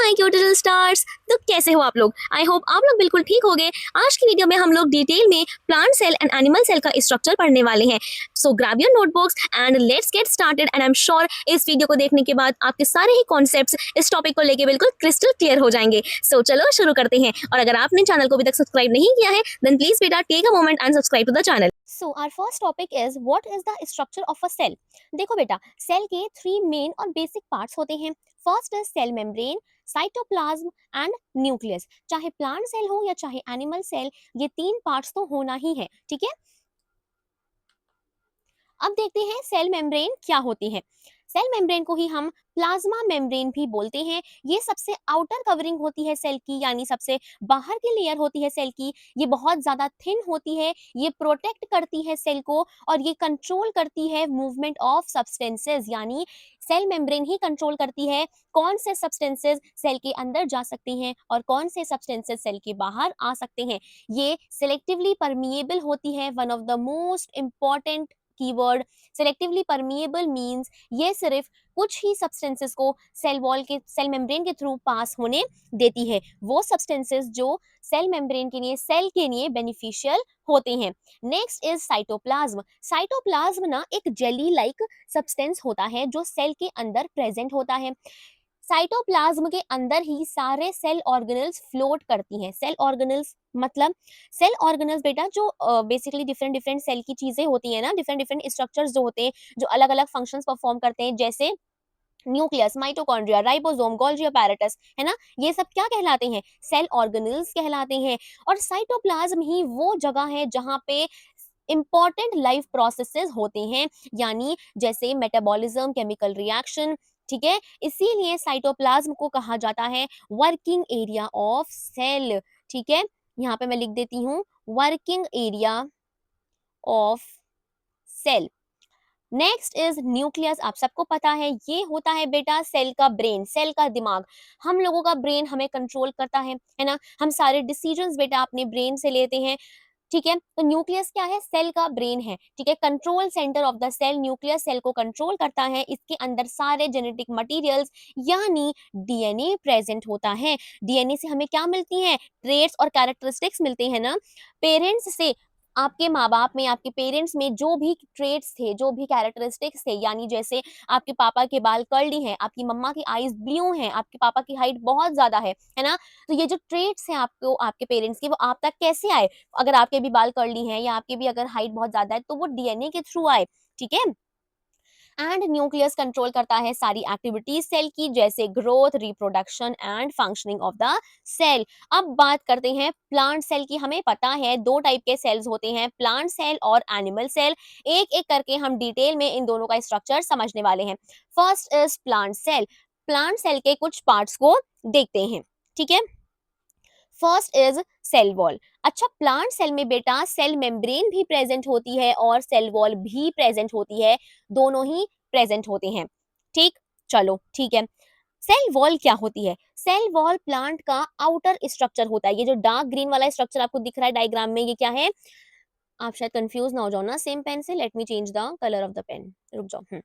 My cute little stars. तो कैसे हो आप लोग? आई होप आप लोग बिल्कुल ठीक होंगे। आज की वीडियो में हम लोग डिटेल में plant cell and animal cell का स्ट्रक्चर पढ़ने वाले हैं। So grab your notebooks and let's get started. And I am sure इस वीडियो को देखने के बाद आपके सारे ही कॉन्सेप्ट्स इस टॉपिक को लेके बिल्कुल क्रिस्टल क्लियर हो जाएंगे। सो चलो शुरू करते हैं। और अगर आपने चैनल को अभी तक सब्सक्राइब नहीं किया है देन प्लीज बेटा take a moment and subscribe to the channel. So our first topic is what is the structure of a cell. देखो बेटा, सेल के थ्री मेन और बेसिक पार्ट्स होते हैं। First is cell membrane, cytoplasm and nucleus. चाहे plant cell हो या चाहे एनिमल सेल, ये तीन पार्ट्स तो होना ही है, ठीक है। अब देखते हैं सेल मेम्ब्रेन क्या होती है। सेल मेम्ब्रेन को ही हम प्लाज्मा मेम्ब्रेन भी बोलते हैं। ये सबसे आउटर कवरिंग होती है सेल की, यानी सबसे बाहर की लेयर होती है सेल की। ये बहुत ज्यादा थिन होती है, ये प्रोटेक्ट करती है सेल को और ये कंट्रोल करती है मूवमेंट ऑफ सब्सटेंसेस, यानी सेल मेम्ब्रेन ही कंट्रोल करती है कौन से सब्सटेंसेस सेल के अंदर जा सकते हैं और कौन से सब्सटेंसेस सेल के बाहर आ सकते हैं। ये सिलेक्टिवली परमिएबल होती है, one of the most important keyword. Selectively permeable means ये सिर्फ कुछ ही सब्सटेंसेस को सेल वॉल के सेल मेम्ब्रेन के थ्रू पास होने देती है, वो सब्सटेंसेस जो सेल मेम्ब्रेन के लिए सेल के लिए बेनिफिशियल होते हैं। Next is cytoplasm. साइटोप्लाज्म ना एक जेली लाइक सब्सटेंस होता है जो सेल के अंदर प्रेजेंट होता है। साइटोप्लाज्म के अंदर ही सारे सेल ऑर्गेनल्स फ्लोट करती हैं। सेल ऑर्गेनल्स मतलब सेल ऑर्गेनल्स बेटा जो बेसिकली डिफरेंट डिफरेंट सेल की चीजें होती है ना, डिफरेंट डिफरेंट स्ट्रक्चर्स जो होते हैं जो अलग अलग फंक्शंस परफॉर्म करते हैं, जैसे nucleus, mitochondria, ribosome, Golgi apparatus, है ना, ये सब क्या कहलाते हैं? सेल ऑर्गेनल्स कहलाते हैं। और साइटोप्लाज्म ही वो जगह है जहां पे इंपॉर्टेंट लाइफ प्रोसेसेस होते हैं, यानी जैसे मेटाबॉलिज्म, केमिकल रिएक्शन, ठीक है। इसीलिए साइटोप्लाज्म को कहा जाता है वर्किंग एरिया ऑफ सेल, ठीक है। यहाँ पे मैं लिख देती हूँ working area of cell. Next is nucleus. आप सबको पता है ये होता है बेटा सेल का ब्रेन, सेल का दिमाग। हम लोगों का ब्रेन हमें कंट्रोल करता है ना। हम सारे डिसीजंस बेटा अपने ब्रेन से लेते हैं, ठीक है। तो न्यूक्लियस क्या है? सेल का ब्रेन है, ठीक है। Control centre of the cell, nucleus cell को कंट्रोल करता है। इसके अंदर सारे जेनेटिक मटेरियल्स यानी डीएनए प्रेजेंट होता है। डीएनए से हमें क्या मिलती है? ट्रेट्स और कैरेक्टरिस्टिक्स मिलते हैं ना। पेरेंट्स से, आपके माँ बाप में, आपके पेरेंट्स में जो भी ट्रेट्स थे, जो भी कैरेक्टरिस्टिक्स थे, यानी जैसे आपके पापा के बाल कर्ली हैं, आपकी मम्मा की आईज ब्लू हैं, आपके पापा की हाइट बहुत ज्यादा है ना। तो ये जो ट्रेट्स हैं आपको आपके पेरेंट्स की, वो आप तक कैसे आए? अगर आपके भी बाल कर्ली हैं या आपके भी अगर हाइट बहुत ज्यादा है तो वो डीएनए के थ्रू आए, ठीक है। एंड न्यूक्लियस कंट्रोल करता है सारी एक्टिविटीज सेल की, जैसे growth, reproduction and functioning of the cell. अब बात करते हैं प्लांट सेल की। हमें पता है दो टाइप के सेल्स होते हैं, प्लांट सेल और एनिमल सेल। एक एक करके हम डिटेल में इन दोनों का स्ट्रक्चर समझने वाले हैं। First is plant cell. Plant cell के कुछ पार्ट्स को देखते हैं, ठीक है। First is cell wall. अच्छा, प्लांट सेल में बेटा सेल मेम्ब्रेन भी प्रेजेंट होती है और सेल वॉल भी प्रेजेंट होती है, दोनों ही प्रेजेंट होते हैं, ठीक। चलो ठीक है। सेल वॉल क्या होती है? सेल वॉल प्लांट का आउटर स्ट्रक्चर होता है। ये जो डार्क ग्रीन वाला स्ट्रक्चर आपको दिख रहा है डायग्राम में, ये क्या है? आप शायद कंफ्यूज ना हो जाओ ना सेम पेन से। Let me change the colour of the pen, रुक जाओ।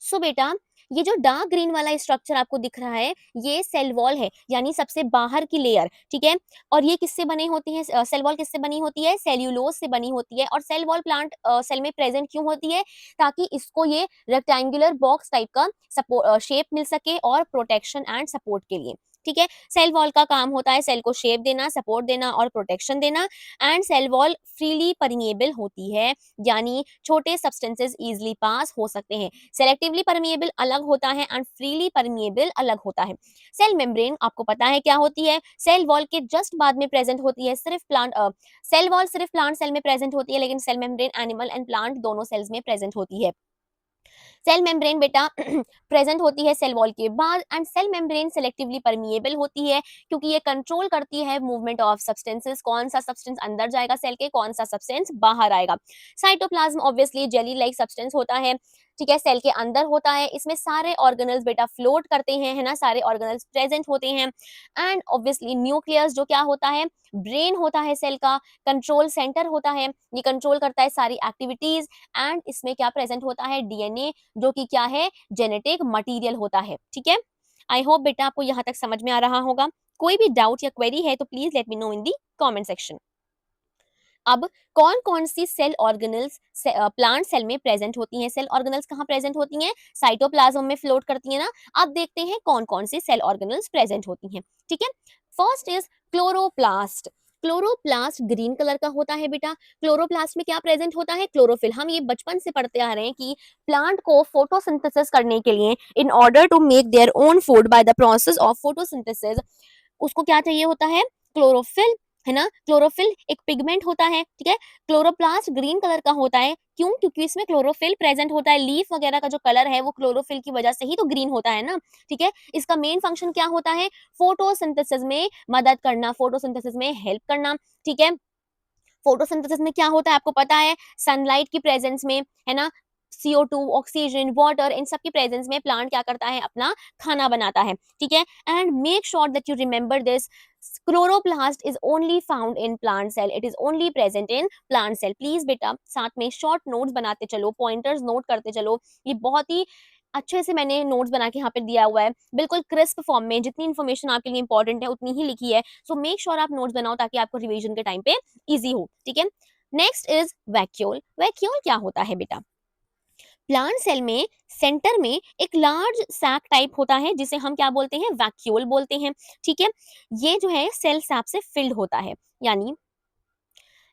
सो बेटा, ये जो डार्क ग्रीन वाला स्ट्रक्चर आपको दिख रहा है, ये सेल वॉल है, यानी सबसे बाहर की लेयर, ठीक है। और ये किससे बने होती है? सेल वॉल किससे बनी होती है? सेल्यूलोज से बनी होती है। और सेल वॉल प्लांट सेल में प्रेजेंट क्यों होती है? ताकि इसको ये रेक्टेंगुलर बॉक्स टाइप का सपोर्ट शेप मिल सके और प्रोटेक्शन एंड सपोर्ट के लिए, ठीक है। सेल वॉल का काम होता है सेल को शेप देना, सपोर्ट देना और प्रोटेक्शन देना। And cell wall freely permeable होती है, यानी छोटे सब्सटेंसेस इजीली पास हो सकते हैं। सेलेक्टिवली परमिएबल अलग होता है एंड फ्रीली परमिएबल अलग होता है। सेल मेम्ब्रेन आपको पता है क्या होती है? सेल वॉल के जस्ट बाद में प्रेजेंट होती है। सिर्फ प्लांट सेल वॉल सिर्फ प्लांट सेल में प्रेजेंट होती है, लेकिन cell membrane animal and plant दोनों सेल्स में प्रेजेंट होती है। सेल मेम्ब्रेन बेटा प्रेजेंट होती है सेल वॉल के बाद। And cell membrane selectively permeable होती है क्योंकि ये कंट्रोल करती है मूवमेंट ऑफ सब्सटेंसेस, कौन सा सब्सटेंस अंदर जाएगा सेल के, कौन सा सब्सटेंस बाहर आएगा। Cytoplasm obviously jelly like substance होता है, ठीक है, सेल के अंदर होता है। इसमें सारे ऑर्गेनल्स बेटा फ्लोट करते हैं, है ना, सारे ऑर्गेनल्स प्रेजेंट होते हैं। एंड ऑब्वियसली न्यूक्लियस जो क्या होता है? ब्रेन होता है सेल का, कंट्रोल सेंटर होता है, ये कंट्रोल करता है सारी एक्टिविटीज। एंड इसमें क्या प्रेजेंट होता है? डीएनए, जो कि क्या है? जेनेटिक मटेरियल होता है, ठीक है। आई होप बेटा आपको यहाँ तक समझ में आ रहा होगा। कोई भी डाउट या क्वेरी है तो please let me know in the comment section. अब कौन कौन सी सेल ऑर्गेनल्स प्लांट सेल में प्रेजेंट होती हैं? सेल ऑर्गेनल्स कहाँ प्रेजेंट होती हैं? साइटोप्लाज्म में फ्लोट करती है ना। अब देखते हैं कौन कौन सी सेल ऑर्गेनल्स प्रेजेंट होती हैं। ठीक है, first is chloroplast. Chloroplast green colour का होता है बेटा। क्लोरोप्लास्ट में क्या प्रेजेंट होता है? क्लोरोफिल। हम ये बचपन से पढ़ते आ रहे हैं कि प्लांट को फोटोसिंथेसिस करने के लिए, in order to make their own food by the process of photosynthesis, उसको क्या चाहिए होता है? क्लोरोफिल, है ना। क्लोरोफिल एक पिगमेंट होता है, ठीक है। क्लोरोप्लास्ट ग्रीन कलर का होता है, क्यों? क्योंकि इसमें क्लोरोफिल प्रेजेंट होता है। लीफ वगैरह का जो कलर है वो क्लोरोफिल की वजह से ही तो ग्रीन होता है ना, ठीक है। इसका मेन फंक्शन क्या होता है? फोटोसिंथेसिस में मदद करना, फोटोसिंथेसिस में हेल्प करना, ठीक है। फोटोसिंथेसिस में क्या होता है आपको पता है? सनलाइट की प्रेजेंस में, है ना, CO2, ऑक्सीजन, वाटर, इन सब की प्रेजेंस में प्लांट क्या करता है? अपना खाना बनाता है, ठीक है। And make sure that you remember this, chloroplast is only found in plant cell, it is only present in plant cell. Please बेटा साथ में शॉर्ट नोट्स बनाते चलो, पॉइंटर्स नोट करते चलो। ये बहुत ही अच्छे से मैंने नोट्स बना के यहाँ पे दिया हुआ है, बिल्कुल क्रिस्प फॉर्म में। जितनी इन्फॉर्मेशन आपके लिए इंपॉर्टेंट है उतनी ही लिखी है। सो मेक श्योर आप नोट्स बनाओ ताकि आपको रिवीजन के टाइम पे इजी हो, ठीक है। Next is vacuole. वैक्यूल क्या होता है बेटा? प्लांट सेल में सेंटर में एक लार्ज सैक टाइप होता है जिसे हम क्या बोलते हैं? वैक्यूल बोलते हैं, ठीक है। ये जो है सेल सैप से फिल्ड होता है, यानी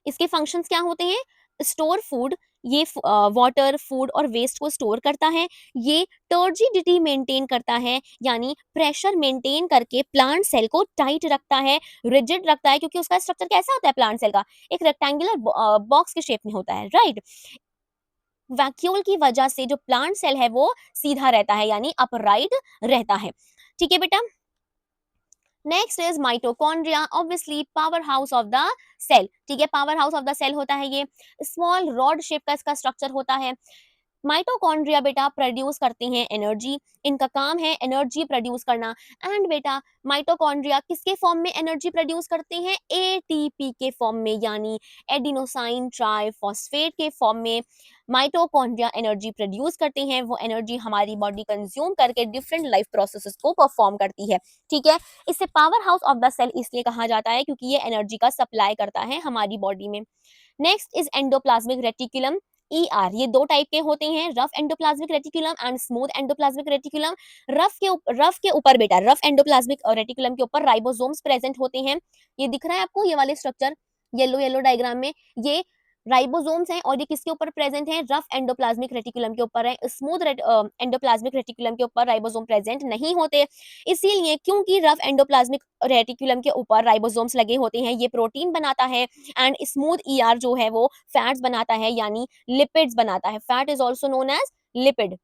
इसके फंक्शंस क्या होते हैं? स्टोर फूड, ये वाटर, फूड और वेस्ट को स्टोर करता है। ये टर्जिडिटी मेंटेन करता है, यानी प्रेशर मेंटेन करके प्लांट सेल को टाइट रखता है, रिजिड रखता है, क्योंकि उसका स्ट्रक्चर कैसा होता है प्लांट सेल का? एक रेक्टेंगुलर बॉक्स के शेप में होता है, राइट। वैक्यूल की वजह से जो प्लांट सेल है वो सीधा रहता है, यानी अपराइट रहता है, ठीक है बेटा। Next is mitochondria, obviously powerhouse of the cell, ठीक है। Powerhouse of the cell होता है ये, स्मॉल रॉड शेप का इसका स्ट्रक्चर होता है। माइटोकॉन्ड्रिया बेटा प्रोड्यूस करते हैं एनर्जी, इनका काम है एनर्जी प्रोड्यूस करना। एंड बेटा माइटोकॉन्ड्रिया किसके फॉर्म में एनर्जी प्रोड्यूस करते हैं? ATP के फॉर्म में, यानी एडिनोसाइन ट्राइफॉस्फेट के फॉर्म में माइटोकॉन्ड्रिया एनर्जी प्रोड्यूस करते हैं। वो एनर्जी हमारी बॉडी कंज्यूम करके डिफरेंट लाइफ प्रोसेसेस को परफॉर्म करती है, ठीक है। इसे powerhouse of the cell इसलिए कहा जाता है क्योंकि ये एनर्जी का सप्लाई करता है हमारी बॉडी में। नेक्स्ट इज एंडोप्लाज्मिक रेटिकुलम, ये दो टाइप के होते हैं, rough endoplasmic reticulum and smooth endoplasmic reticulum. Rough के ऊपर बेटा, रफ एंडोप्लाज्मिक रेटिकुलम के ऊपर राइबोसोम्स प्रेजेंट होते हैं। ये दिख रहा है आपको, ये वाले स्ट्रक्चर येलो येलो डायग्राम में, ये राइबोसोम्स हैं और ये किसके ऊपर प्रेजेंट है? रफ एंडोप्लाज्मिक रेटिकुलम के ऊपर है। स्मूथ एंडोप्लाज्मिक रेटिकुलम के ऊपर राइबोसोम प्रेजेंट नहीं होते, इसीलिए क्योंकि रफ एंडोप्लाज्मिक रेटिकुलम के ऊपर राइबोसोम्स लगे होते हैं, ये प्रोटीन बनाता है। एंड स्मूथ जो है वो फैट्स बनाता है, यानी लिपिड्स बनाता है। Fat is also known as lipid.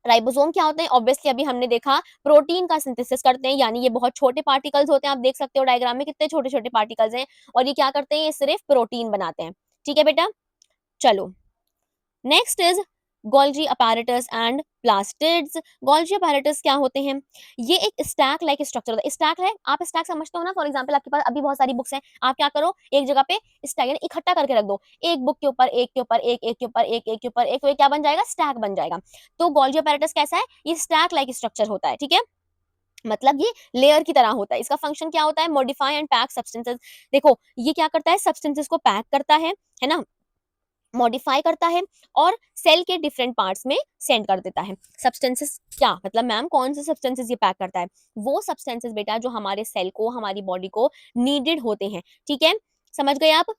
Ribosome क्या होते हैं? ऑब्वियसली अभी हमने देखा प्रोटीन का सिंथेसिस करते हैं, यानी ये बहुत छोटे पार्टिकल्स होते हैं। आप देख सकते हो डायग्राम में कितने छोटे छोटे पार्टिकल्स हैं, और ये क्या करते हैं? ये सिर्फ प्रोटीन बनाते हैं, ठीक है बेटा। चलो next is Golgi apparatus and plastids. Golgi apparatus क्या होते हैं? ये एक स्टैक लाइक स्ट्रक्चर होता है। स्टैक है, आप स्टैक समझते हो ना। फॉर एग्जांपल आपके पास अभी बहुत सारी बुक्स हैं, आप क्या करो एक जगह पे स्टैक यानी इकट्ठा करके रख दो, एक बुक के ऊपर एक के ऊपर एक, एक के ऊपर एक, एक के ऊपर एक, तो ये क्या बन जाएगा? स्टैक बन जाएगा। तो गोल्जी अपैरेटस कैसा है? ये स्टैक लाइक स्ट्रक्चर होता है, ठीक है। मतलब ये लेयर की तरह होता है। इसका फंक्शन क्या होता है? Modify and pack substances. देखो ये क्या करता है? सब्सटेंसेस को पैक करता है ना, मॉडिफाई करता है और सेल के डिफरेंट पार्ट्स में सेंड कर देता है। सब्सटेंसेस क्या मतलब मैम? कौन से सब्सटेंसेस ये पैक करता है? वो सब्सटेंसेस बेटा जो हमारे सेल को, हमारी बॉडी को नीडेड होते हैं, ठीक है। समझ गए आप?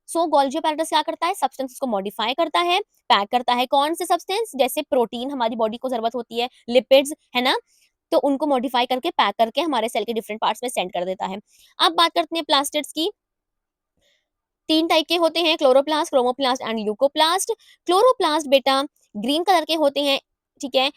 सो गोल्जी अपैरेटस क्या करता है? सब्सटेंसेस को मॉडिफाई करता है, पैक करता है। कौन से सब्सटेंस? जैसे प्रोटीन हमारी बॉडी को जरूरत होती है, लिपिड्स, है ना, तो उनको मॉडिफाई करके पैक करके हमारे सेल के डिफरेंट पार्ट्स में सेंड कर देता है। अब बात करते हैं प्लास्टिड्स की। तीन टाइप के होते हैं, chloroplast, chromoplast and leucoplast. Chloroplast बेटा ग्रीन कलर के होते हैं, ठीक है।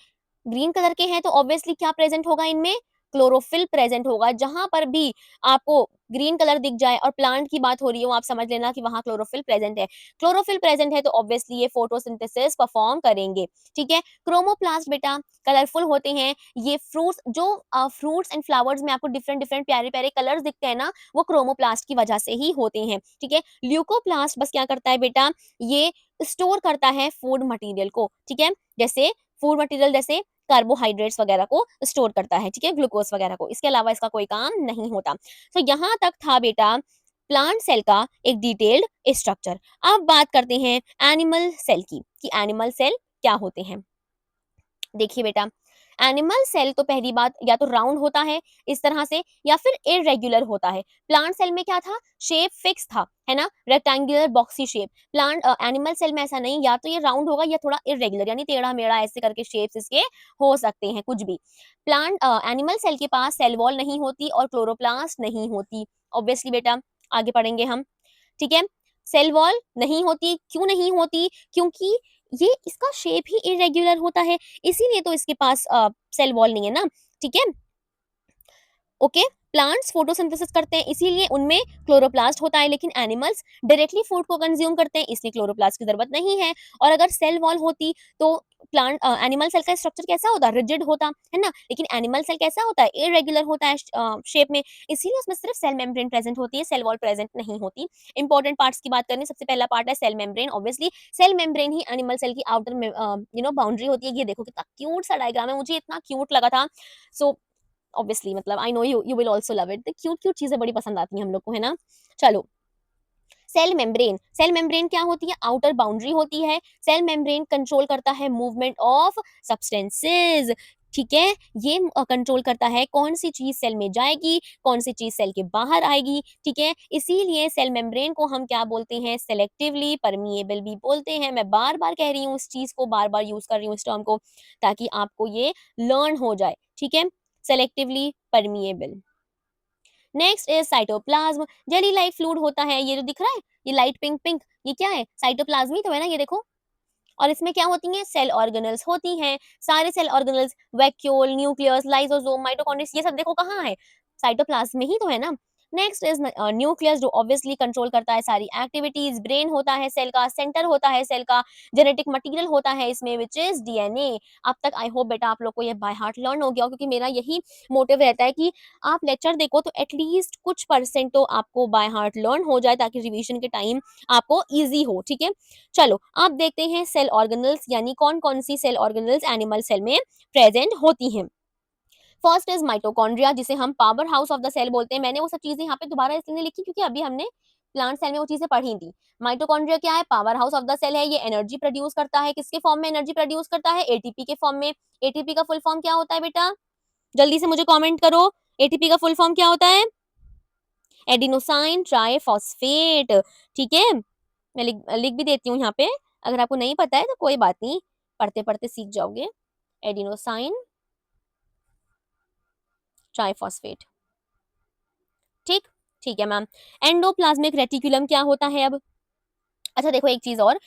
ग्रीन कलर के हैं तो ऑब्वियसली क्या प्रेजेंट होगा इनमें? क्लोरोफिल प्रेजेंट होगा। जहां पर भी आपको ग्रीन कलर दिख जाए और प्लांट की बात हो रही हो, आप समझ लेना कि वहां क्लोरोफिल प्रेजेंट है। क्लोरोफिल प्रेजेंट है तो ऑब्वियसली ये फोटोसिंथेसिस परफॉर्म करेंगे, ठीक है। क्रोमोप्लास्ट बेटा कलरफुल होते हैं। ये फ्रूट्स जो फ्रूट्स एंड फ्लावर्स में आपको डिफरेंट डिफरेंट प्यारे प्यारे कलर्स दिखते हैं ना, वो क्रोमोप्लास्ट की वजह से ही होते हैं, ठीक है। ल्यूकोप्लास्ट बस क्या करता है बेटा? ये स्टोर करता है फूड मटेरियल को, ठीक है। जैसे फूड मटेरियल, जैसे कार्बोहाइड्रेट्स वगैरह को स्टोर करता है, ठीक है, ग्लूकोज वगैरह को। इसके अलावा इसका कोई काम नहीं होता। तो यहाँ तक था बेटा प्लांट सेल का एक डिटेल्ड स्ट्रक्चर। अब बात करते हैं एनिमल सेल की, कि एनिमल सेल क्या होते हैं। देखिए बेटा, एनिमल सेल तो पहली बात या तो राउंड होता है इस तरह से, या फिर इरेगुलर होता है। प्लांट सेल में क्या था, शेप फिक्स था, है ना, rectangular boxy shape. Plant animal cell में ऐसा नहीं, या तो ये राउंड होगा या थोड़ा इरेगुलर, यानी टेढ़ा मेढ़ा ऐसे करके शेप्स इसके हो सकते हैं, कुछ भी। प्लांट एनिमल सेल के पास सेल वॉल नहीं होती और क्लोरोप्लास्ट नहीं होती, ऑब्वियसली बेटा, आगे पढ़ेंगे हम, ठीक है। सेल वॉल नहीं होती, क्यों नहीं होती, क्योंकि ये इसका शेप ही इरेगुलर होता है, इसीलिए तो इसके पास सेल वॉल नहीं है ना, ठीक है। ओके, प्लांट्स फोटोसिंथेसिस करते हैं इसीलिए उनमें क्लोरोप्लास्ट होता है, लेकिन एनिमल्स डायरेक्टली फूड को कंज्यूम करते हैं इसलिए क्लोरोप्लास्ट की जरूरत नहीं है। और अगर सेल वॉल होती तो प्लांट एनिमल सेल का स्ट्रक्चर कैसा होता, रिजिड होता, है ना, लेकिन एनिमल सेल कैसा होता है, इरेगुलर होता है शेप में, इसीलिए उसमें सिर्फ सेल मेम्ब्रेन प्रेजेंट होती है, सेल वॉल प्रेजेंट नहीं होती। इंपॉर्टेंट पार्ट्स की बात करें, सबसे पहला पार्ट है cell membrane. Obviously cell membrane ही एनिमल सेल की आउटर बाउंड्री होती है। ये देखो कितना क्यूट सा डायग्राम है, मुझे इतना क्यूट लगा था। सो ऑब्वियसली मतलब I know you will also love it. Cute cute चीजें बड़ी पसंद आती हैं हम लोग को, है ना। चलो, सेल मेम्ब्रेन क्या होती है, आउटर बाउंड्री होती है। सेल मेम्ब्रेन कंट्रोल करता है मूवमेंट ऑफ सब्सटेंसेस, ठीक है। ये कंट्रोल करता है कौन सी चीज सेल में जाएगी, कौन सी चीज सेल के बाहर आएगी, ठीक है। इसीलिए सेल मेम्ब्रेन को हम क्या बोलते हैं, सेलेक्टिवली परमिएबल भी बोलते हैं। मैं बार बार कह रही हूँ इस चीज को, बार बार यूज कर रही हूँ इस टर्म को, ताकि आपको ये लर्न हो जाए, ठीक है। Selectively permeable. Next is cytoplasm, jelly like fluid होता है, ये जो दिख रहा है, ये लाइट पिंक पिंक, ये क्या है, साइटोप्लाज्म ही तो है ना, ये देखो। और इसमें क्या होती हैं, सेल ऑर्गेनल्स होती हैं। सारे cell organelles, vacuole, nucleus, lysosome, mitochondria, ये सब देखो कहाँ है, साइटोप्लाज्म में ही तो है ना। नेक्स्ट इज न्यूक्लियस, जो ऑब्वियसली कंट्रोल करता है सारी एक्टिविटीज। ब्रेन होता है सेल का, सेंटर होता है सेल का, जेनेटिक मटेरियल होता है इसमें विच इज डीएनए। अब तक आई होप बेटा आप लोग को ये बाय हार्ट लर्न हो गया हो, क्योंकि मेरा यही मोटिव रहता है कि आप लेक्चर देखो तो एटलीस्ट कुछ परसेंट तो आपको बाय हार्ट लर्न हो जाए, ताकि रिवीजन के टाइम आपको ईजी हो, ठीक है। चलो आप देखते हैं सेल ऑर्गेनल्स, यानी कौन कौन सी सेल ऑर्गेनल्स एनिमल सेल में प्रेजेंट होती हैं। फर्स्ट इज माइटोकॉन्ड्रिया, जिसे हम powerhouse of the cell बोलते हैं। मैंने वो सब चीजें यहाँ पे दोबारा इसलिए नहीं लिखी क्योंकि अभी हमने प्लांट सेल में वो चीजें पढ़ी थी। माइटोकॉन्ड्रिया क्या है, powerhouse of the cell है। ये एनर्जी प्रोड्यूस करता है, किसके फॉर्म में एनर्जी प्रोड्यूस करता है, एटीपी के फॉर्म में। एटीपी का फुल फॉर्म क्या होता है बेटा, जल्दी से मुझे कमेंट करो, एटीपी का फुल फॉर्म क्या होता है, एडिनोसाइन ट्राइफॉस्फेट, ठीक है। मैं लिख भी देती हूँ यहाँ पे, अगर आपको नहीं पता है तो कोई बात नहीं, पढ़ते पढ़ते सीख जाओगे। एडिनोसाइन ट्राइफॉस्फेट, ठीक, ठीक है मैम। एंडोप्लाज्मिक रेटिकुलम क्या होता है अब, अच्छा देखो एक चीज और,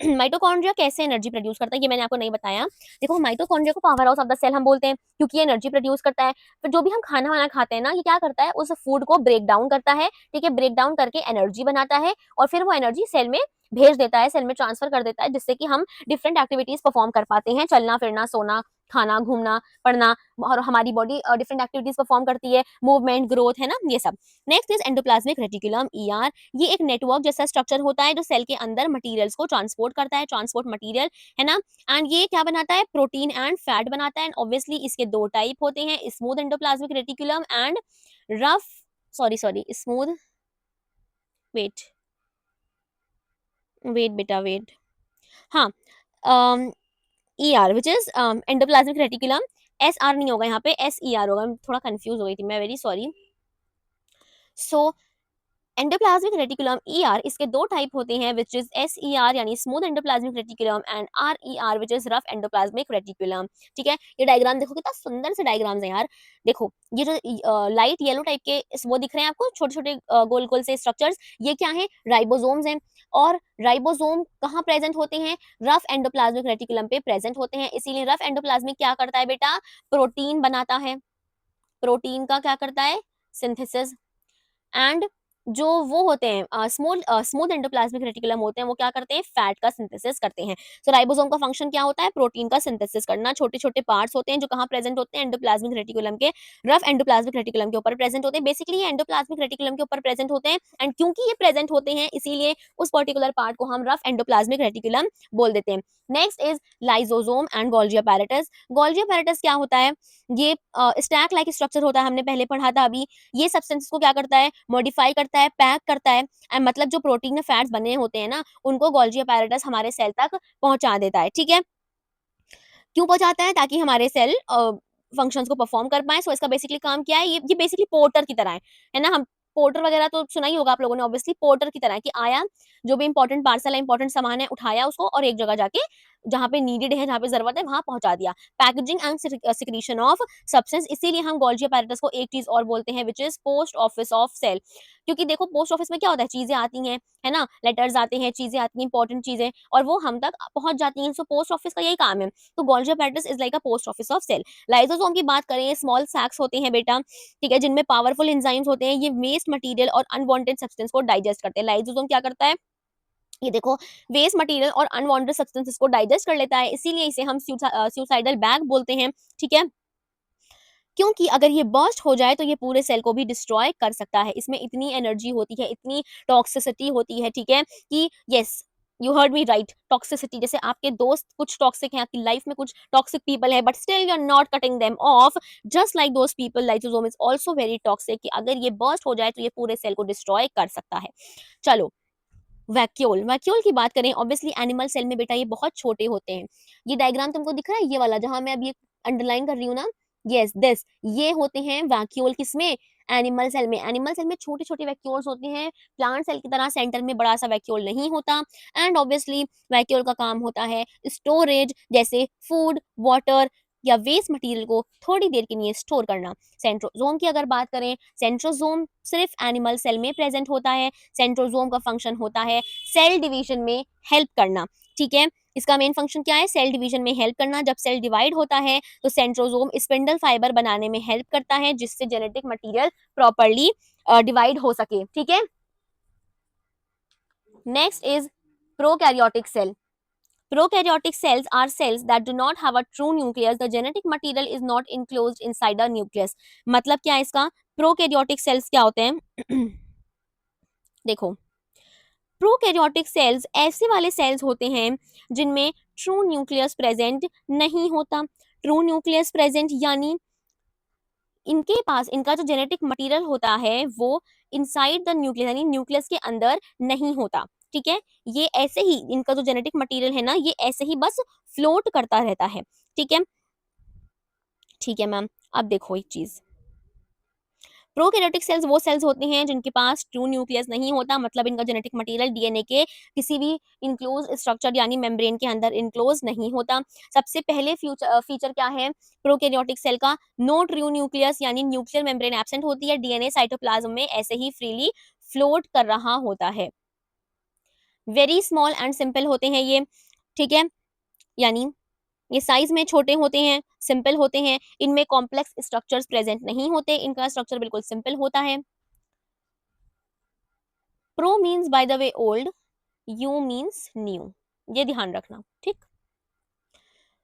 माइटोकॉन्ड्रिया कैसे एनर्जी प्रोड्यूस करता है ये मैंने आपको नहीं बताया। देखो माइटोकॉन्ड्रिया को powerhouse of the cell हम बोलते हैं क्योंकि ये एनर्जी प्रोड्यूस करता है। फिर जो भी हम खाना वाना खाते हैं ना, ये क्या करता है, उस फूड को ब्रेक डाउन करता है, ठीक है, ब्रेक डाउन करके एनर्जी बनाता है, और फिर वो एनर्जी सेल में भेज देता है, सेल में ट्रांसफर कर देता है, जिससे कि हम डिफरेंट एक्टिविटीज परफॉर्म कर पाते हैं, चलना फिरना, सोना, खाना, घूमना, पढ़ना, और हमारी बॉडी डिफरेंट एक्टिविटीज परफॉर्म करती है, मूवमेंट, ग्रोथ, है ना, ये सब। Next is endoplasmic reticulum, ER. ये एक नेटवर्क जैसा स्ट्रक्चर होता है जो सेल के अंदर मटेरियल्स को ट्रांसपोर्ट करता है, ट्रांसपोर्ट मटेरियल, है ना। एंड ये क्या बनाता है, प्रोटीन एंड फैट बनाता है। एंड ऑब्वियसली इसके दो टाइप होते हैं, smooth endoplasmic reticulum and rough, sorry sorry smooth, wait wait बेटा वेट, हाँ, E R which is endoplasmic reticulum. S R नहीं होगा यहाँ पे, एस ई आर होगा, थोड़ा कंफ्यूज हो गई थी मैं, वेरी सॉरी। सो एंडोप्लाज्मिक रेटिकुलम ईआर, इसके दो टाइप होते हैं विच इज एसईआर यानी smooth endoplasmic reticulum, and RER which is rough endoplasmic reticulum, ठीक है। ये डायग्राम देखो कितना सुंदर से डायग्राम्स है यार। देखो ये जो लाइट येलो टाइप के वो दिख रहे हैं आपको, छोटे छोटे गोल गोल से स्ट्रक्चर्स, ये क्या है, राइबोसोम्स हैं। और राइबोसोम कहाँ प्रेजेंट होते हैं, रफ एंडोप्लाज्मिक रेटिकुलम पे प्रेजेंट होते हैं। इसीलिए रफ एंडोप्लाज्मिक क्या करता है बेटा, प्रोटीन बनाता है, प्रोटीन का क्या करता है, सिंथेसिस। एंड जो वो होते हैं स्मूथ एंडोप्लाज्मिक रेटिकुलम होते हैं, वो क्या करते हैं, फैट का सिंथेसिस करते हैं। सो राइबोसोम का फंक्शन क्या होता है, प्रोटीन का सिंथेसिस करना। छोटे-छोटे पार्ट्स होते हैं जो कहाँ प्रेजेंट होते हैं, एंडोप्लाज्मिक रेटिकुलम के, रफ एंडोप्लाज्मिक रेटिकुलम के ऊपर प्रेजेंट होते हैं। बेसिकली ये एंडोप्लाज्मिक रेटिकुलम के ऊपर प्रेजेंट होते हैं, एंड क्योंकि ये प्रेजेंट होते हैं इसीलिए उस पर्टिकुलर पार्ट को हम रफ एंडोप्लाज्मिक रेटिकुलम बोल देते हैं। Next is lysosome and Golgi apparatus। Golgi apparatus क्या होता है, ये स्टैक लाइक स्ट्रक्चर होता है, हमने पहले पढ़ा था अभी। ये सब्सटेंस को क्या करता है, मॉडिफाई करता है, पैक करता है, मतलब जो प्रोटीन में फैट्स बने होते हैं ना, उनको गोल्गी apparatus हमारे सेल तक पहुंचा देता है। ठीक है, क्यों पहुंचाता है, ताकि हमारे सेल फंक्शंस को परफॉर्म कर पाए। सो इसका बेसिकली काम क्या है, ये बेसिकली पोर्टर की तरह है ना। हम पोर्टर वगैरह तो सुना ही होगा आप लोगों ने, ऑब्वियसली पोर्टर की तरह कि आया, जो भी इंपॉर्टेंट पार्सल है, इंपॉर्टेंट सामान है, उठाया उसको और एक जगह जाके जहाँ पे नीडेड है, जहाँ पे जरूरत है, वहां पहुंचा दिया। Packaging and secretion of substance, इसीलिए हम गोल्गी apparatus को एक चीज और बोलते हैं, which is post office of cell. क्योंकि देखो पोस्ट ऑफिस में क्या होता है, चीजें आती हैं, है ना, लेटर्स आते हैं, चीजें आती हैं, इंपॉर्टेंट चीजें, और वो हम तक पहुंच जाती हैं। सो पोस्ट ऑफिस का यही काम है। तो Golgi apparatus is like a post office of cell. Lysosome की बात करें, स्मॉल सैक्स होते हैं बेटा, ठीक है, जिनमें पावरफुल एंजाइम्स होते हैं, ये वेस्ट मटेरियल और अनवांटेड सब्सटेंस को डाइजेस्ट करते हैं। लाइसोसोम क्या करता है, ये देखो, वेस्ट मटेरियल और अनवांटेड सब्सटेंसेस को डाइजेस्ट कर लेता है, इसीलिए इसे हम सुसाइडल बैग बोलते हैं। ठीक है, क्योंकि अगर ये बर्स्ट हो जाए तो ये पूरे सेल को भी डिस्ट्रॉय कर सकता है। इसमें इतनी एनर्जी होती है, इतनी टॉक्सिसिटी होती है, ठीक है, कि yes, you heard me right, toxicity. जैसे आपके दोस्त कुछ टॉक्सिक हैं, आपकी लाइफ में कुछ टॉक्सिक पीपल है, but still you are not cutting them off, just like those people, lysosome is also very toxic, कि अगर ये बर्स्ट हो जाए तो ये पूरे सेल को डिस्ट्रॉय कर सकता है। चलो, वैक्यूल, वैक्यूल की बात करें, ऑब्वियसली एनिमल सेल में बेटा ये बहुत छोटे होते हैं। ये डायग्राम तुमको दिख रहा है, ये वाला जहां मैं अभी अंडरलाइन कर रही हूँ ना, यस दिस, ये होते हैं वैक्यूल, किसमें, एनिमल सेल में। एनिमल सेल में छोटे छोटे वैक्यूल्स होते हैं, प्लांट सेल की तरह सेंटर में बड़ा सा वैक्यूल नहीं होता। एंड ऑब्वियसली वैक्यूल का काम होता है स्टोरेज, जैसे फूड, वाटर या वेस्ट मटेरियल को थोड़ी देर के लिए स्टोर करना। सेंट्रोजोम की अगर बात करें, सेंट्रोजोम सिर्फ एनिमल सेल में प्रेजेंट होता है। सेंट्रोजोम का फंक्शन होता है सेल डिवीजन में हेल्प करना। ठीक है, इसका मेन फंक्शन क्या है, सेल डिवीजन में हेल्प करना। जब सेल डिवाइड होता है तो सेंट्रोजोम स्पिंडल फाइबर बनाने में हेल्प करता है, जिससे जेनेटिक मटेरियल प्रॉपर्ली डिवाइड हो सके। ठीक है, next is prokaryotic cell. Prokaryotic cells are cells that do not have a true nucleus. The genetic material is not enclosed inside a nucleus. मतलब क्या है इसका, प्रोकैरियोटिक सेल्स क्या होते हैं देखो, प्रोकैरियोटिक सेल्स ऐसे वाले सेल्स होते हैं जिनमें ट्रू न्यूक्लियस प्रेजेंट नहीं होता। ट्रू न्यूक्लियस प्रेजेंट यानी इनके पास इनका जो जेनेटिक मटेरियल होता है वो इनसाइड द न्यूक्लियस, यानी न्यूक्लियस के अंदर नहीं होता। ठीक है, ये ऐसे ही, इनका जो जेनेटिक मटेरियल है ना, ये ऐसे ही बस फ्लोट करता रहता है। ठीक है, ठीक है मैम, अब देखो एक चीज, प्रोकैरियोटिक सेल्स वो सेल्स होते हैं जिनके पास ट्रू न्यूक्लियस नहीं होता, मतलब इनका जेनेटिक मटेरियल डीएनए के किसी भी इनक्लोज स्ट्रक्चर यानी मेम्ब्रेन के अंदर इनक्लोज नहीं होता। सबसे पहले फीचर क्या है प्रोकैरियोटिक सेल का, नो ट्रू न्यूक्लियस, यानी न्यूक्लियर मेम्ब्रेन एब्सेंट होती है, डीएनए साइटोप्लाज्म में ऐसे ही फ्रीली फ्लोट कर रहा होता है। वेरी स्मॉल एंड सिंपल होते हैं ये। ठीक है, यानी ये साइज में छोटे होते हैं, सिंपल होते हैं, इनमें कॉम्प्लेक्स स्ट्रक्चर्स प्रेजेंट नहीं होते, इनका स्ट्रक्चर बिल्कुल सिंपल होता है। Pro means by the way old, you means new, ये ध्यान रखना। ठीक,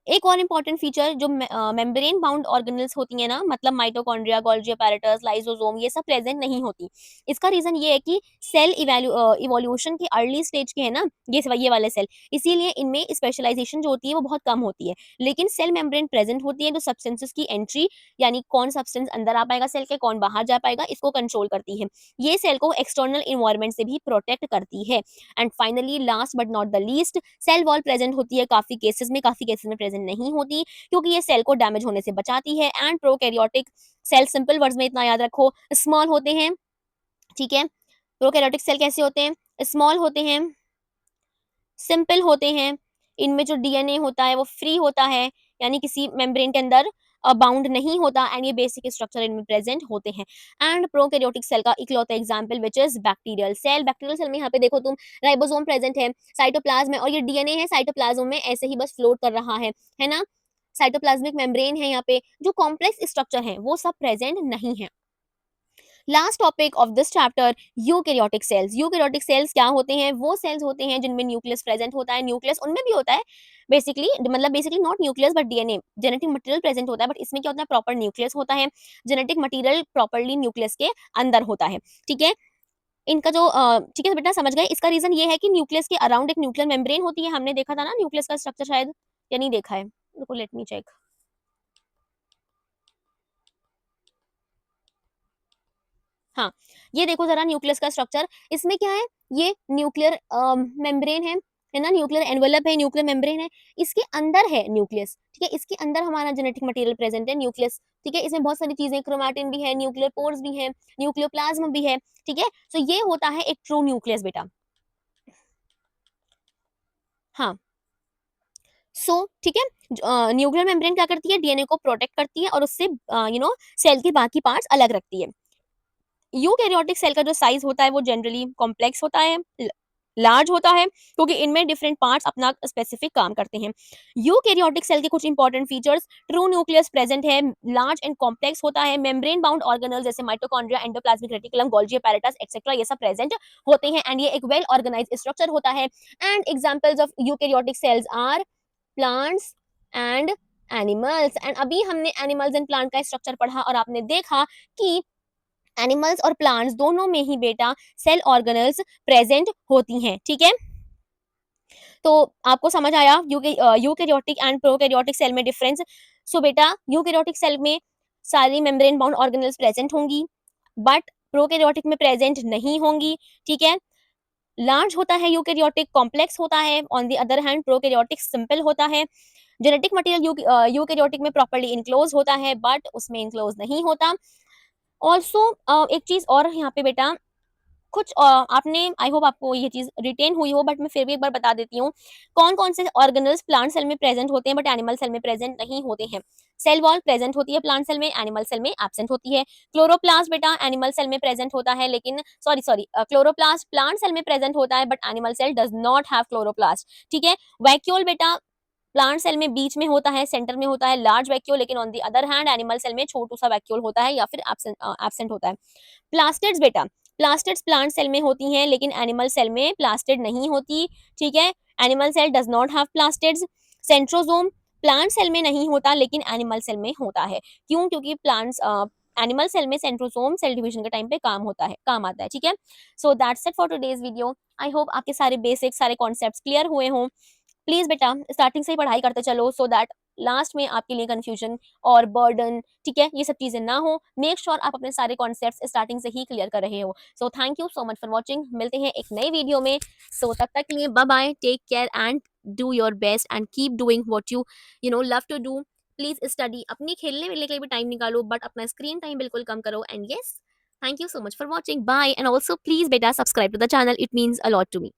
एक और इंपॉर्टेंट फीचर जो मेम्ब्रेन बाउंड ऑर्गेनल्स होती है ना, मतलब माइटोकॉन्ड्रिया, गोल्गी apparatus, लाइसोसोम, ये सब प्रेजेंट नहीं होती। इसका रीजन ये है कि सेल इवोल्यूशन के अर्ली स्टेज के है ना, ये वाले सेल, इसीलिए इनमें स्पेशलाइजेशन जो होती है वो बहुत कम होती है। लेकिन सेल मेम्ब्रेन प्रेजेंट होती है, तो सब्सटेंसेस की एंट्री, यानी कौन सब्सटेंस अंदर आ पाएगा सेल के, कौन बाहर जा पाएगा, इसको कंट्रोल करती है। ये सेल को एक्सटर्नल इन्वायरमेंट से भी प्रोटेक्ट करती है। And finally last but not the least, cell wall present होती है काफी केसेस में प्रेजेंट नहीं होती, क्योंकि ये सेल को डैमेज होने से बचाती है। And prokaryotic cell, simple words में इतना याद रखो, स्मॉल होते हैं। ठीक है, प्रोकैरियोटिक सेल कैसे होते हैं, स्मॉल होते हैं, सिंपल होते हैं, इनमें जो डीएनए होता है वो फ्री होता है, यानी किसी मेम्ब्रेन के अंदर बाउंड नहीं होता, एंड ये बेसिक स्ट्रक्चर इनमें प्रेजेंट होते हैं। एंड प्रोकैरियोटिक सेल का इकलौता example which is bacterial cell. Bacterial cell में यहाँ पे देखो तुम, राइबोसोम प्रेजेंट है, साइटोप्लाज्म है, और ये डीएनए है साइटोप्लाज्म में ऐसे ही बस फ्लोट कर रहा है ना। साइटोप्लाज्मिक मेम्ब्रेन है, यहाँ पे जो कॉम्प्लेक्स स्ट्रक्चर है वो सब प्रेजेंट नहीं है। Last topic of this chapter, eukaryotic cells. Eukaryotic cells क्या होते हैं? वो सेल्स होते हैं जिनमें न्यूक्लियस प्रेजेंट होता है। न्यूक्लियस उनमें भी होता है बेसिकली, मतलब basically not nucleus but DNA, genetic material present होता है, बट इसमें क्या होता है, प्रॉपर न्यूक्लियस होता है। जेनेटिक मटेरियल प्रॉपर्ली न्यूक्लियस के अंदर होता है। ठीक है, इनका जो ठीक है बेटा, समझ गए? इसका रीजन ये है कि न्यूक्लियस के अराउंड एक न्यूक्लियर मेम्ब्रेन होती है। हमने देखा था ना न्यूक्लियस का स्ट्रक्चर, शायद या नहीं देखा है? रुको, लेट मी चेक। हाँ, ये देखो ज़रा न्यूक्लियस का स्ट्रक्चर, इसमें क्या है, ये न्यूक्लियर मेम्ब्रेन है ना? न्यूक्लियर एनवेलप है, न्यूक्लियर मेम्ब्रेन है, इसके अंदर है न्यूक्लियस, ठीक है? इसके अंदर हमारा जेनेटिक मटेरियल प्रेज़ेंट है, न्यूक्लियस, ठीक है? इसमें बहुत सारी चीज़ें, क्रोमैटिन भी है, न्यूक्लियर पोर्स भी हैं, न्यूक्लियोप्लाज़्म भी है, ठीक है? सो ये होता है एक ट्रू न्यूक्लियस बेटा। हाँ, सो ठीक है, न्यूक्लियर मेम्ब्रेन क्या करती है, डीएनए को प्रोटेक्ट करती है और उससे सेल के बाकी पार्ट्स अलग रखती है। यूकैरियोटिक सेल का जो साइज होता है वो जनरली कॉम्प्लेक्स होता है, लार्ज होता है, क्योंकि इनमें डिफरेंट पार्ट्स अपना स्पेसिफिक काम करते हैं। यूकैरियोटिक सेल के कुछ important features, true nucleus present है, लार्ज एंड कॉम्प्लेक्स होता है, मेम्ब्रेन बाउंड ऑर्गेनल जैसे mitochondria, endoplasmic reticulum, Golgi apparatus etcetera, ये सब प्रेजेंट होते हैं, एंड ये एक वेल ऑर्गेनाइज्ड स्ट्रक्चर होता है। And examples of eukaryotic cells are plants and animals. And अभी हमने एनिमल्स एंड प्लांट का स्ट्रक्चर पढ़ा और आपने देखा कि एनिमल्स और प्लांट्स दोनों में ही बेटा सेल ऑर्गेनल्स प्रेजेंट होती हैं। ठीक है, तो आपको समझ आया यूकैरियोटिक एंड प्रोकैरियोटिक सेल में डिफरेंस। सो बेटा, यूकैरियोटिक सेल में सारी मेम्ब्रेन बाउंड ऑर्गेनल्स प्रेजेंट होंगी, बट प्रोकैरियोटिक में प्रेजेंट नहीं होंगी। ठीक है, लार्ज होता है यूकैरियोटिक, कॉम्प्लेक्स होता है, on the other hand prokaryotic simple होता है। जेनेटिक मटेरियल यूकैरियोटिक में प्रॉपर्ली इनक्लोज होता है, बट उसमें इनक्लोज नहीं होता। ऑल्सो एक चीज और यहाँ पे बेटा, कुछ आपने, आई होप आपको ये चीज रिटेन हुई हो, बट मैं फिर भी एक बार बता देती हूँ, कौन कौन से ऑर्गेनल्स प्लांट सेल में प्रेजेंट होते हैं बट एनिमल सेल में प्रेजेंट नहीं होते हैं। सेल वॉल प्रेजेंट होती है प्लांट सेल में, एनिमल सेल में एब्सेंट होती है। क्लोरोप्लास्ट बेटा एनिमल सेल में प्रेजेंट होता है, लेकिन सॉरी क्लोरोप्लास्ट प्लांट सेल में प्रेजेंट होता है, but animal cell does not have chloroplast. ठीक है, वैक्यूल बेटा प्लांट सेल में बीच में होता है, सेंटर में होता है लार्ज वैक्यूल, लेकिन on the other hand animal cell में छोटू सा वैक्यूल होता है या फिर एब्सेंट होता है। प्लास्टिड्स बेटा, प्लास्टिड्स प्लांट सेल में होती हैं, लेकिन एनिमल सेल में प्लास्टिड नहीं होती। ठीक है, animal cell does not have plastids. Centrosome plant cell में नहीं होता, लेकिन एनिमल सेल में होता है। क्यों? क्योंकि प्लांट्स एनिमल सेल में सेंट्रोसोम सेल डिवीजन के टाइम पे काम आता है। ठीक है, so that's it for today's video. I hope आपके सारे बेसिक सारे कॉन्सेप्ट्स क्लियर हुए हों। प्लीज बेटा स्टार्टिंग से ही पढ़ाई करते चलो, सो दैट लास्ट में आपके लिए कंफ्यूजन और बर्डन, ठीक है, ये सब चीजें ना हो। मेक श्योर आप अपने सारे कॉन्सेप्ट्स स्टार्टिंग से ही क्लियर कर रहे हो। So thank you so much for watching, मिलते हैं एक नई वीडियो में। सो तब तक के लिए bye bye, take care and do your best and keep doing what you know love to do. Please study, अपनी खेलने वेलने के लिए भी टाइम निकालो, बट अपना स्क्रीन टाइम बिल्कुल कम करो। And yes, thank you so much for watching, bye, and also please beta subscribe to the channel, it means a lot to me.